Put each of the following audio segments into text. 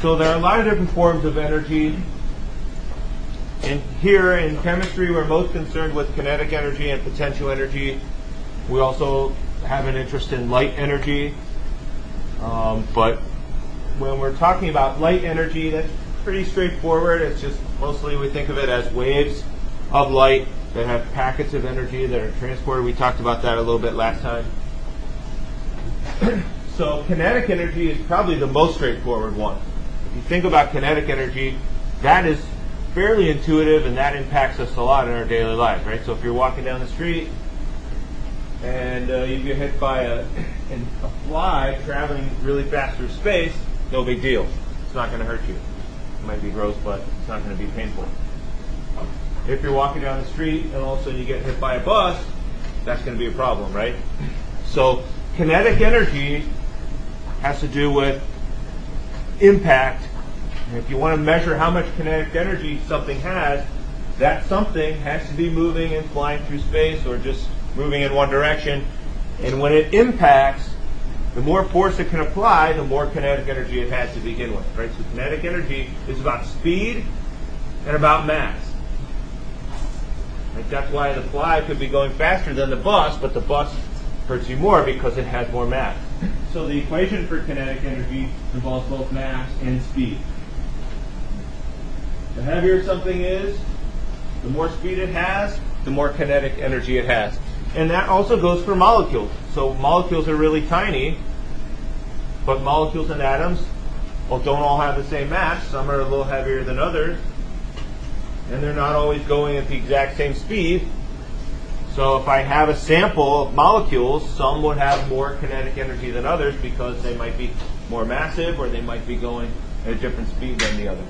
So there are a lot of different forms of energy. And here in chemistry, we're most concerned with kinetic energy and potential energy. We also have an interest in light energy. But when we're talking about light energy, that's pretty straightforward. It's just mostly we think of it as waves of light that have packets of energy that are transported. We talked about that a little bit last time. So kinetic energy is probably the most straightforward one. If you think about kinetic energy, that is fairly intuitive, and that impacts us a lot in our daily lives, right? So if you're walking down the street and you get hit by a fly traveling really fast through space, no big deal. It's not going to hurt you. It might be gross, but it's not going to be painful. If you're walking down the street and all of a sudden you get hit by a bus, that's going to be a problem, right? So kinetic energy has to do with impact. And if you want to measure how much kinetic energy something has, that something has to be moving and flying through space or just moving in one direction. And when it impacts, the more force it can apply, the more kinetic energy it has to begin with, right? So kinetic energy is about speed and about mass. Right? That's why the fly could be going faster than the bus, but the bus hurts you more because it has more mass. So the equation for kinetic energy involves both mass and speed. The heavier something is, the more speed it has, the more kinetic energy it has. And that also goes for molecules. So molecules are really tiny, but molecules and atoms don't all have the same mass. Some are a little heavier than others, and they're not always going at the exact same speed. So if I have a sample of molecules, some would have more kinetic energy than others because they might be more massive or they might be going at a different speed than the other.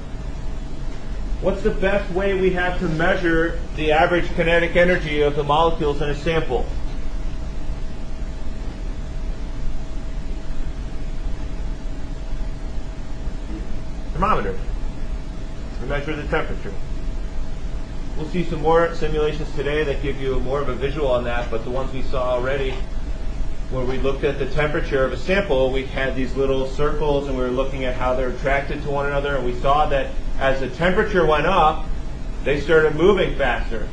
What's the best way we have to measure the average kinetic energy of the molecules in a sample? Thermometer. We measure the temperature. We'll see some more simulations today that give you more of a visual on that, but the ones we saw already, when we looked at the temperature of a sample, we had these little circles and we were looking at how they're attracted to one another, and we saw that as the temperature went up, they started moving faster.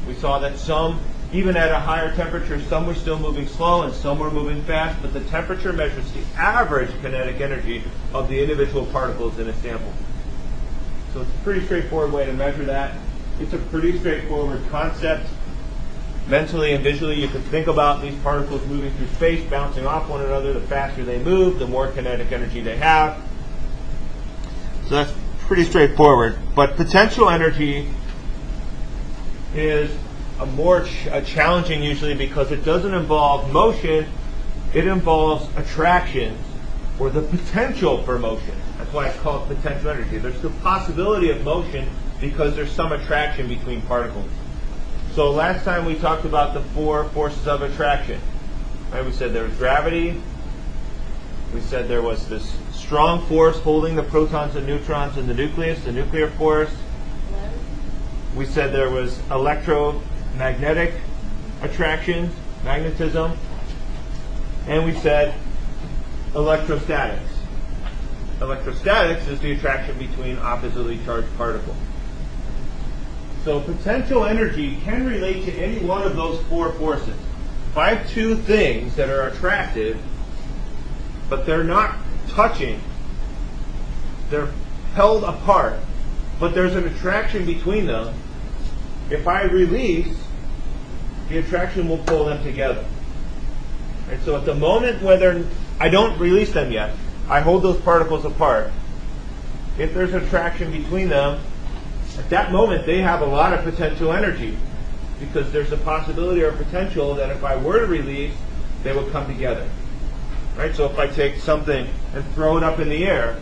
We saw that some, even at a higher temperature, some were still moving slow and some were moving fast, but the temperature measures the average kinetic energy of the individual particles in a sample. So it's a pretty straightforward way to measure that. It's a pretty straightforward concept. Mentally and visually, you can think about these particles moving through space, bouncing off one another. The faster they move, the more kinetic energy they have. So that's pretty straightforward. But potential energy is a challenging usually because it doesn't involve motion. It involves attraction or the potential for motion. That's why it's called potential energy. There's the possibility of motion because there's some attraction between particles. So last time we talked about the four forces of attraction. Right? We said there was gravity. We said there was this strong force holding the protons and neutrons in the nucleus, the nuclear force. We said there was electromagnetic attraction, magnetism. And we said electrostatics. Electrostatics is the attraction between oppositely charged particles. So potential energy can relate to any one of those four forces. If I have two things that are attractive, but they're not touching, they're held apart, but there's an attraction between them, if I release, the attraction will pull them together. And so at the moment whether I don't release them yet, I hold those particles apart. If there's an attraction between them, at that moment they have a lot of potential energy because there's a possibility or potential that if I were to release, they would come together. Right? So if I take something and throw it up in the air,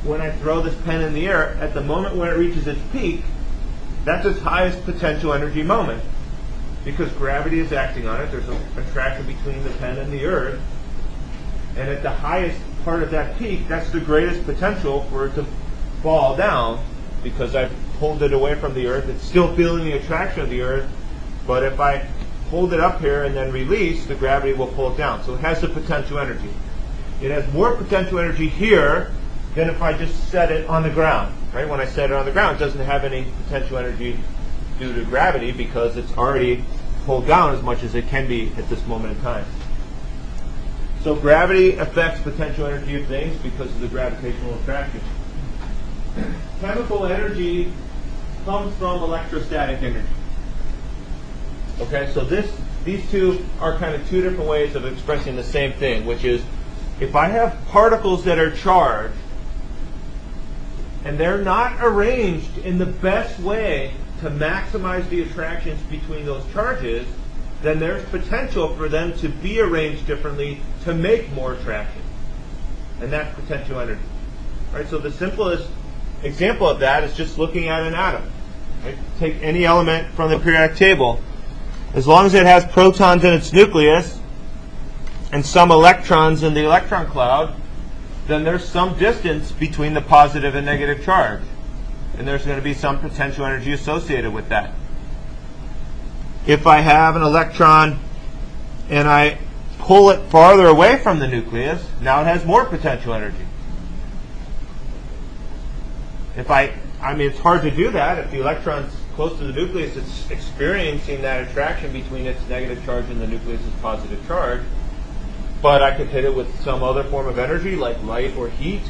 when I throw this pen in the air, at the moment when it reaches its peak, that's its highest potential energy moment because gravity is acting on it. There's an attraction between the pen and the earth. And at the highest part of that peak, that's the greatest potential for it to fall down because I've pulled it away from the earth. It's still feeling the attraction of the earth, but if I hold it up here and then release, the gravity will pull it down. So it has the potential energy. It has more potential energy here than if I just set it on the ground. Right? When I set it on the ground, it doesn't have any potential energy due to gravity because it's already pulled down as much as it can be at this moment in time. So gravity affects potential energy of things because of the gravitational attraction. Chemical energy comes from electrostatic energy. Okay, so these two are kind of two different ways of expressing the same thing, which is if I have particles that are charged and they're not arranged in the best way to maximize the attractions between those charges, then there's potential for them to be arranged differently to make more attraction. And that's potential energy. Right? So the simplest example of that is just looking at an atom. Right? Take any element from the periodic table. As long as it has protons in its nucleus and some electrons in the electron cloud, then there's some distance between the positive and negative charge. And there's going to be some potential energy associated with that. If I have an electron and I pull it farther away from the nucleus, now it has more potential energy. It's hard to do that. If the electron's close to the nucleus, it's experiencing that attraction between its negative charge and the nucleus's positive charge. But I could hit it with some other form of energy, like light or heat.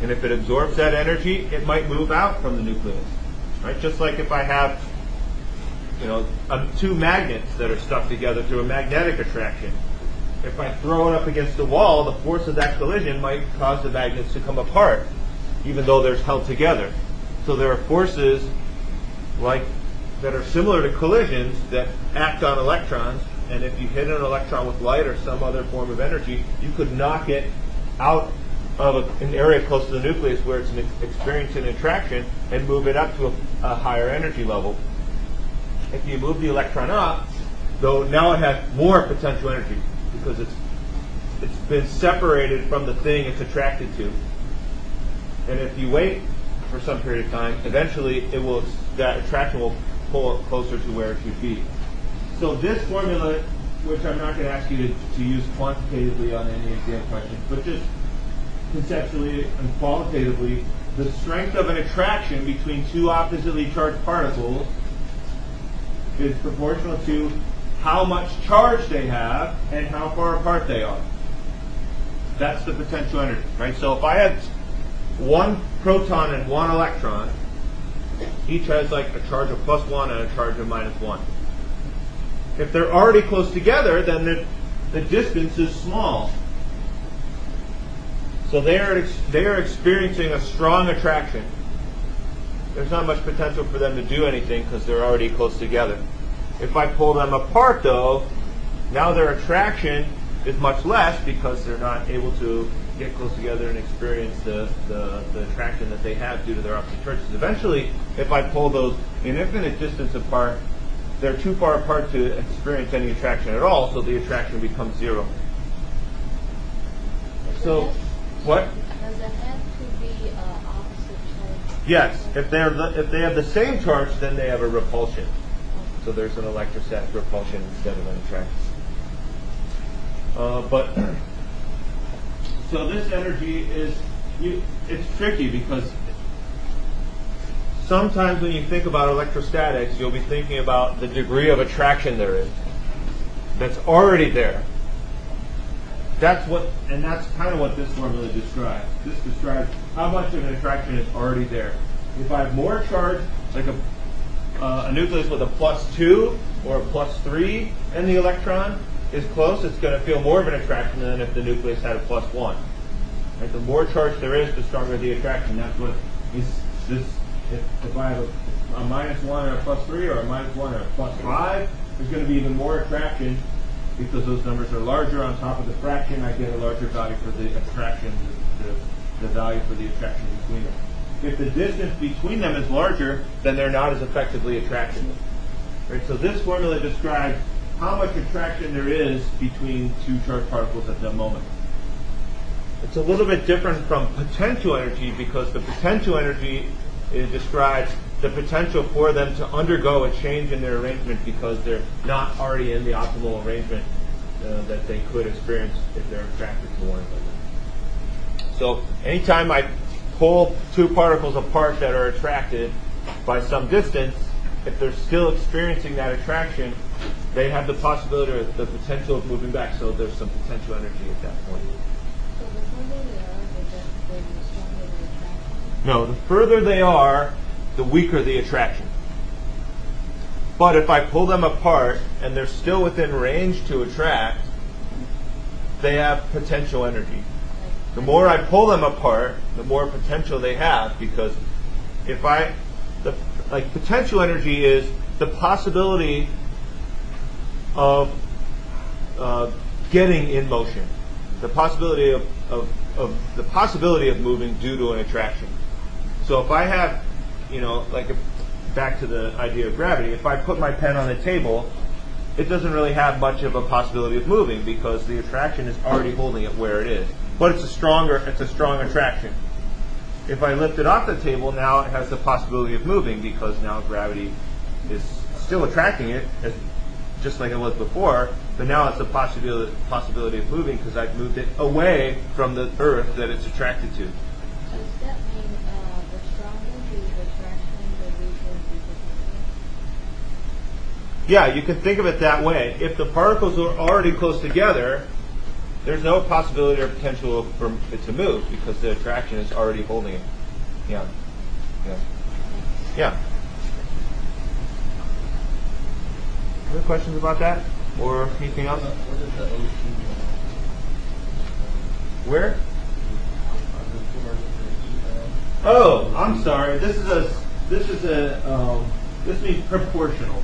And if it absorbs that energy, it might move out from the nucleus. Right? Just like if I have two magnets that are stuck together through a magnetic attraction. If I throw it up against the wall, the force of that collision might cause the magnets to come apart, even though they're held together. So there are forces that are similar to collisions that act on electrons, and if you hit an electron with light or some other form of energy, you could knock it out of an area close to the nucleus where it's experiencing attraction and move it up to a higher energy level. If you move the electron up, though, now it has more potential energy because it's been separated from the thing it's attracted to. And if you wait for some period of time, eventually that attraction will pull it closer to where it should be. So this formula, which I'm not going to ask you to use quantitatively on any exam question, but just conceptually and qualitatively, the strength of an attraction between two oppositely charged particles is proportional to how much charge they have and how far apart they are. That's the potential energy, right? So if I had one proton and one electron, each has like a charge of +1 and a charge of -1. If they're already close together, then the distance is small. So they are experiencing a strong attraction. There's not much potential for them to do anything because they're already close together. If I pull them apart, though, now their attraction is much less because they're not able to get close together and experience the attraction that they have due to their opposite charges. Eventually, if I pull those an infinite distance apart, they're too far apart to experience any attraction at all, so the attraction becomes zero. So, what? Does it have to be opposite charge? Yes. If they have the same charge, then they have a repulsion. So there's an electrostatic repulsion instead of an attraction. So this energy it's tricky because sometimes when you think about electrostatics, you'll be thinking about the degree of attraction there is. That's already there. That's kind of what this formula describes. This describes how much of an attraction is already there. If I have more charge, like a nucleus with a +2 or a +3, and the electron is close, it's going to feel more of an attraction than if the nucleus had a +1. Right? The more charge there is, the stronger the attraction. That's what is this. If I have a -1 or a +3 or a -1 or a +5, there's going to be even more attraction because those numbers are larger. On top of the fraction, I get a larger value for the attraction, the value for the attraction between them. If the distance between them is larger, then they're not as effectively attracted. Right? So this formula describes how much attraction there is between two charged particles at the moment. It's a little bit different from potential energy because the potential energy describes the potential for them to undergo a change in their arrangement because they're not already in the optimal arrangement that they could experience if they're attracted to one another. So anytime I pull two particles apart that are attracted by some distance, if they're still experiencing that attraction, they have the possibility or the potential of moving back. So there's some potential energy at that point. So the further they are, the stronger the attraction? No, the further they are, the weaker the attraction. But if I pull them apart and they're still within range to attract, they have potential energy. The more I pull them apart, the more potential they have, because if potential energy is the possibility of getting in motion, the possibility of moving due to an attraction. So if I have, back to the idea of gravity, if I put my pen on the table, it doesn't really have much of a possibility of moving because the attraction is already holding it where it is. But it's a strong attraction. If I lift it off the table, now it has the possibility of moving because now gravity is still attracting it, just like it was before, but now it's a possibility of moving because I've moved it away from the earth that it's attracted to. Does that mean the stronger the attraction, the weaker the potential? Yeah, you can think of it that way. If the particles are already close together, there's no possibility or potential for it to move because the attraction is already holding it. Yeah. Other questions about that? Or anything else? What is the ocean? Where? Oh, I'm sorry. This means proportional.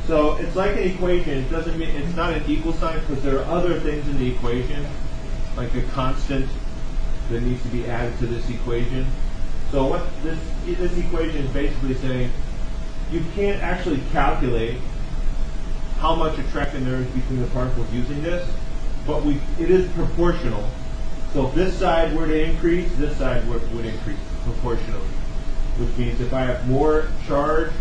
So it's like an equation. It doesn't mean it's not an equal sign because there are other things in the equation, like a constant that needs to be added to this equation. So what this equation is basically saying, you can't actually calculate how much attraction there is between the particles using this, but it is proportional. So if this side were to increase, this side would increase proportionally, which means if I have more charge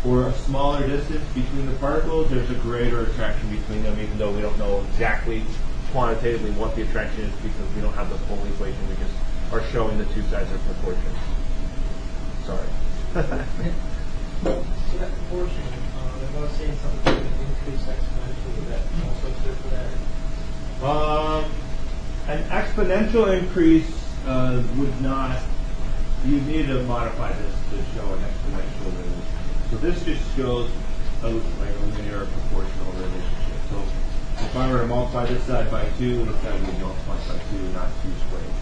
or a smaller distance between the particles, there's a greater attraction between them, even though we don't know exactly quantitatively what the attraction is because we don't have the full equation. We just are showing the two sides are proportional. Sorry. So that proportion, they're both saying something that increase exponentially. That also true for that? An exponential increase would not. You need to modify this to show an exponential relationship. So this just shows a linear proportional relationship. So if I were to multiply this side by 2, this side would be multiplied by 2, not 2 squared.